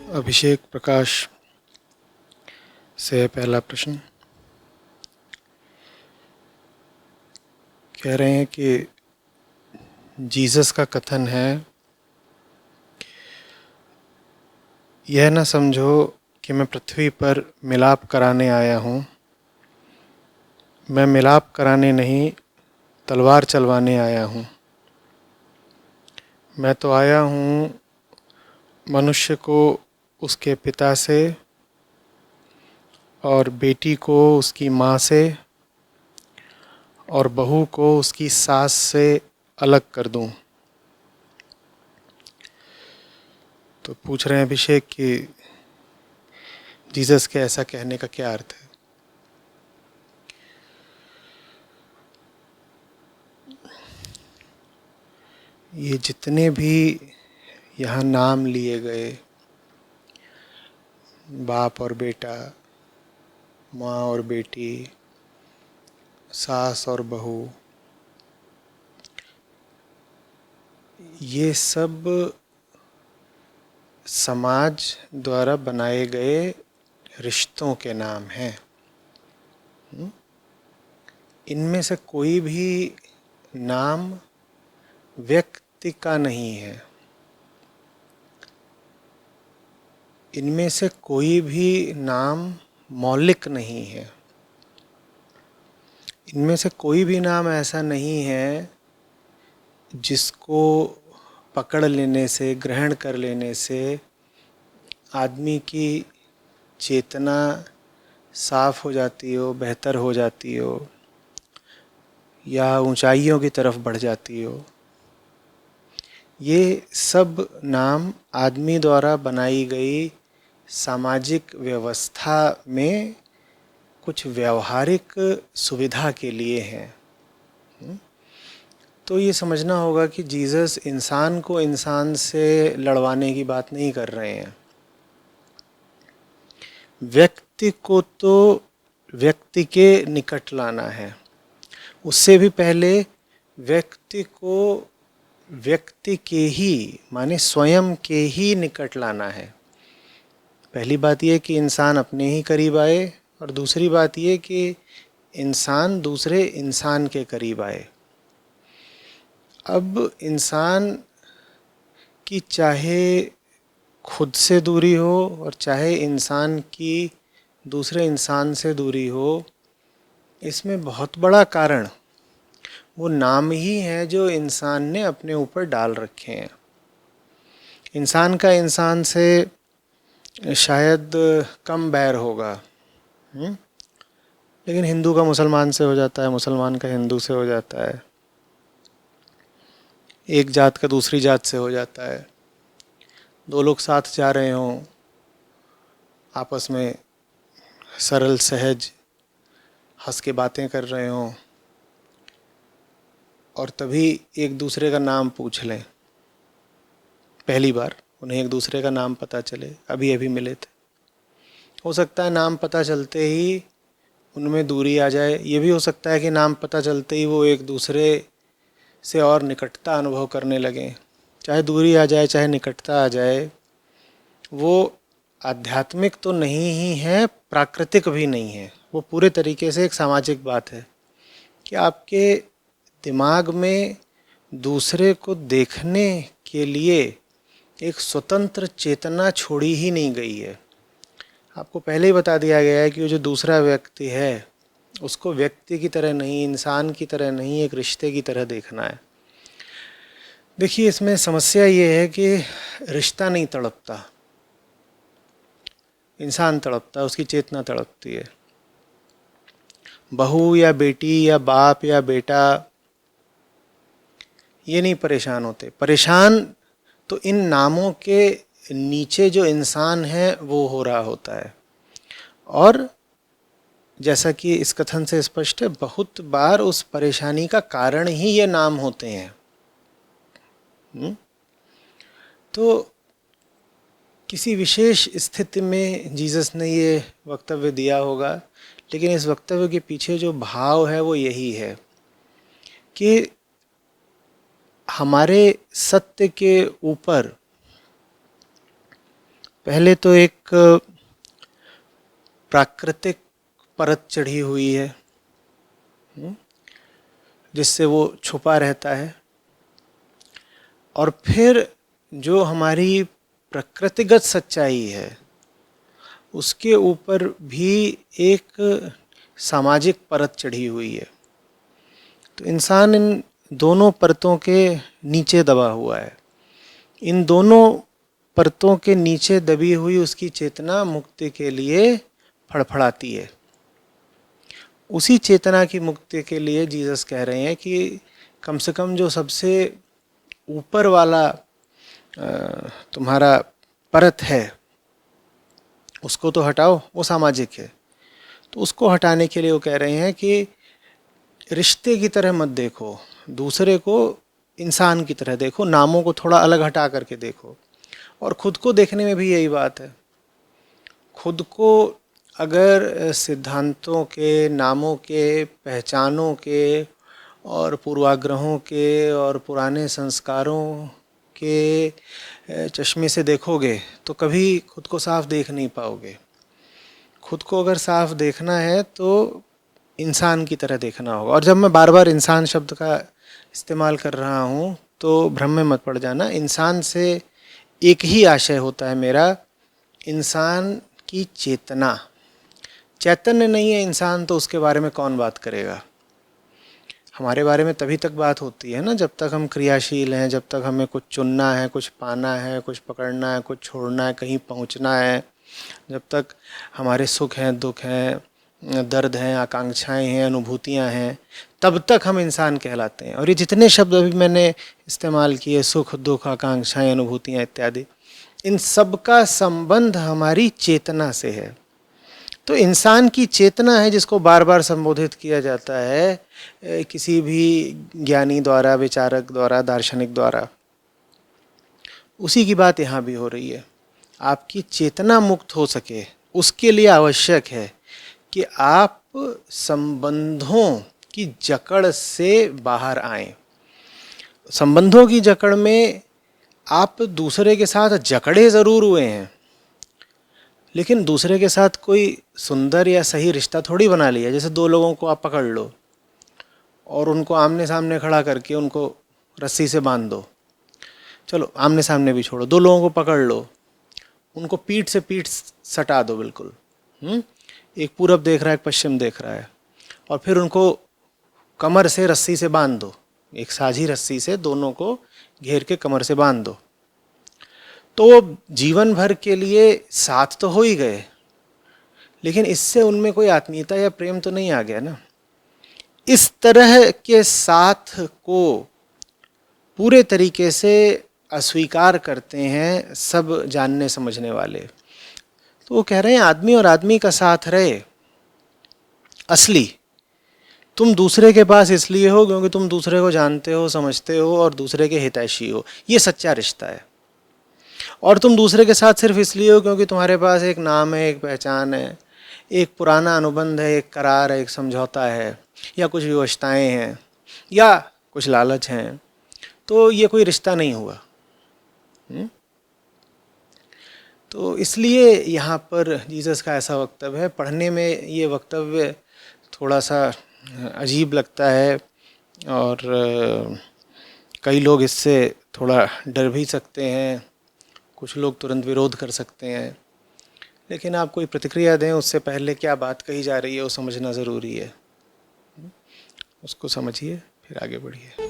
अभिषेक प्रकाश से पहला प्रश्न कह रहे हैं कि जीसस का कथन है, यह न समझो कि मैं पृथ्वी पर मिलाप कराने आया हूँ। मैं मिलाप कराने नहीं, तलवार चलवाने आया हूँ। मैं तो आया हूँ मनुष्य को उसके पिता से और बेटी को उसकी माँ से और बहू को उसकी सास से अलग कर दूँ। तो पूछ रहे हैं अभिषेक कि जीसस के ऐसा कहने का क्या अर्थ है। ये जितने भी यहाँ नाम लिए गए, बाप और बेटा, माँ और बेटी, सास और बहू, ये सब समाज द्वारा बनाए गए रिश्तों के नाम हैं। इनमें से कोई भी नाम व्यक्ति का नहीं है। इनमें से कोई भी नाम मौलिक नहीं है। इनमें से कोई भी नाम ऐसा नहीं है जिसको पकड़ लेने से, ग्रहण कर लेने से आदमी की चेतना साफ हो जाती हो, बेहतर हो जाती हो या ऊंचाइयों की तरफ बढ़ जाती हो। ये सब नाम आदमी द्वारा बनाई गई सामाजिक व्यवस्था में कुछ व्यवहारिक सुविधा के लिए हैं। तो ये समझना होगा कि जीसस इंसान को इंसान से लड़वाने की बात नहीं कर रहे हैं। व्यक्ति को तो व्यक्ति के निकट लाना है। उससे भी पहले व्यक्ति को व्यक्ति के ही माने स्वयं के ही निकट लाना है। पहली बात यह कि इंसान अपने ही करीब आए और दूसरी बात यह कि इंसान दूसरे इंसान के करीब आए। अब इंसान की चाहे खुद से दूरी हो और चाहे इंसान की दूसरे इंसान से दूरी हो, इसमें बहुत बड़ा कारण वो नाम ही है जो इंसान ने अपने ऊपर डाल रखे हैं। इंसान का इंसान से शायद कम बैर होगा, लेकिन हिंदू का मुसलमान से हो जाता है, मुसलमान का हिंदू से हो जाता है, एक जात का दूसरी जात से हो जाता है। दो लोग साथ जा रहे हों, आपस में सरल सहज हंस के बातें कर रहे हों और तभी एक दूसरे का नाम पूछ लें। पहली बार उन्हें एक दूसरे का नाम पता चले, अभी अभी मिले थे। हो सकता है नाम पता चलते ही उनमें दूरी आ जाए। ये भी हो सकता है कि नाम पता चलते ही वो एक दूसरे से और निकटता अनुभव करने लगें। चाहे दूरी आ जाए चाहे निकटता आ जाए, वो आध्यात्मिक तो नहीं ही है, प्राकृतिक भी नहीं है। वो पूरे तरीके से एक सामाजिक बात है कि आपके दिमाग में दूसरे को देखने के लिए एक स्वतंत्र चेतना छोड़ी ही नहीं गई है। आपको पहले ही बता दिया गया है कि वो जो दूसरा व्यक्ति है उसको व्यक्ति की तरह नहीं, इंसान की तरह नहीं, एक रिश्ते की तरह देखना है। देखिए, इसमें समस्या ये है कि रिश्ता नहीं तड़पता, इंसान तड़पता है, उसकी चेतना तड़पती है। बहू या बेटी या बाप या बेटा ये नहीं परेशान होते। परेशान तो इन नामों के नीचे जो इंसान है वो हो रहा होता है। और जैसा कि इस कथन से स्पष्ट है, बहुत बार उस परेशानी का कारण ही ये नाम होते हैं। तो किसी विशेष स्थिति में जीसस ने ये वक्तव्य दिया होगा, लेकिन इस वक्तव्य के पीछे जो भाव है वो यही है कि हमारे सत्य के ऊपर पहले तो एक प्राकृतिक परत चढ़ी हुई है जिससे वो छुपा रहता है, और फिर जो हमारी प्रकृतिगत सच्चाई है उसके ऊपर भी एक सामाजिक परत चढ़ी हुई है। तो इंसान इन दोनों परतों के नीचे दबा हुआ है। इन दोनों परतों के नीचे दबी हुई उसकी चेतना मुक्ति के लिए फड़फड़ाती है। उसी चेतना की मुक्ति के लिए जीसस कह रहे हैं कि कम से कम जो सबसे ऊपर वाला तुम्हारा परत है उसको तो हटाओ, वो सामाजिक है। तो उसको हटाने के लिए वो कह रहे हैं कि रिश्ते की तरह मत देखो, दूसरे को इंसान की तरह देखो, नामों को थोड़ा अलग हटा करके देखो। और खुद को देखने में भी यही बात है। खुद को अगर सिद्धांतों के, नामों के, पहचानों के और पूर्वाग्रहों के और पुराने संस्कारों के चश्मे से देखोगे तो कभी खुद को साफ देख नहीं पाओगे। खुद को अगर साफ देखना है तो इंसान की तरह देखना होगा। और जब मैं बार बार इंसान शब्द का इस्तेमाल कर रहा हूँ तो भ्रम में मत पड़ जाना। इंसान से एक ही आशय होता है मेरा, इंसान की चेतना। चैतन्य नहीं है इंसान तो उसके बारे में कौन बात करेगा। हमारे बारे में तभी तक बात होती है ना जब तक हम क्रियाशील हैं, जब तक हमें कुछ चुनना है, कुछ पाना है, कुछ पकड़ना है, कुछ छोड़ना है, कहीं पहुंचना है, जब तक हमारे सुख हैं, दुख हैं, दर्द हैं, आकांक्षाएं हैं, अनुभूतियां हैं, तब तक हम इंसान कहलाते हैं। और ये जितने शब्द अभी मैंने इस्तेमाल किए, सुख दुख आकांक्षाएं अनुभूतियां इत्यादि, इन सब का संबंध हमारी चेतना से है। तो इंसान की चेतना है जिसको बार बार संबोधित किया जाता है किसी भी ज्ञानी द्वारा, विचारक द्वारा, दार्शनिक द्वारा। उसी की बात यहाँ भी हो रही है। आपकी चेतना मुक्त हो सके उसके लिए आवश्यक है कि आप संबंधों की जकड़ से बाहर आएं। संबंधों की जकड़ में आप दूसरे के साथ जकड़े ज़रूर हुए हैं, लेकिन दूसरे के साथ कोई सुंदर या सही रिश्ता थोड़ी बना लिया। जैसे दो लोगों को आप पकड़ लो और उनको आमने सामने खड़ा करके उनको रस्सी से बांध दो। चलो आमने सामने भी छोड़ो, दो लोगों को पकड़ लो, उनको पीठ से पीठ सटा दो बिल्कुल। एक पूरब देख रहा है, एक पश्चिम देख रहा है, और फिर उनको कमर से रस्सी से बांध दो। एक साझी रस्सी से दोनों को घेर के कमर से बांध दो। तो जीवन भर के लिए साथ तो हो ही गए, लेकिन इससे उनमें कोई आत्मीयता या प्रेम तो नहीं आ गया ना। इस तरह के साथ को पूरे तरीके से अस्वीकार करते हैं सब जानने समझने वाले। तो वो कह रहे हैं आदमी और आदमी का साथ रहे असली। तुम दूसरे के पास इसलिए हो क्योंकि तुम दूसरे को जानते हो, समझते हो और दूसरे के हितैषी हो, ये सच्चा रिश्ता है। और तुम दूसरे के साथ सिर्फ इसलिए हो क्योंकि तुम्हारे पास एक नाम है, एक पहचान है, एक पुराना अनुबंध है, एक करार है, एक समझौता है, या कुछ विवशताएं हैं, या कुछ लालच हैं, तो ये कोई रिश्ता नहीं हुआ। तो इसलिए यहाँ पर जीसस का ऐसा वक्तव्य है। पढ़ने में ये वक्तव्य थोड़ा सा अजीब लगता है और कई लोग इससे थोड़ा डर भी सकते हैं, कुछ लोग तुरंत विरोध कर सकते हैं। लेकिन आप कोई प्रतिक्रिया दें उससे पहले क्या बात कही जा रही है वो समझना ज़रूरी है। उसको समझिए फिर आगे बढ़िए।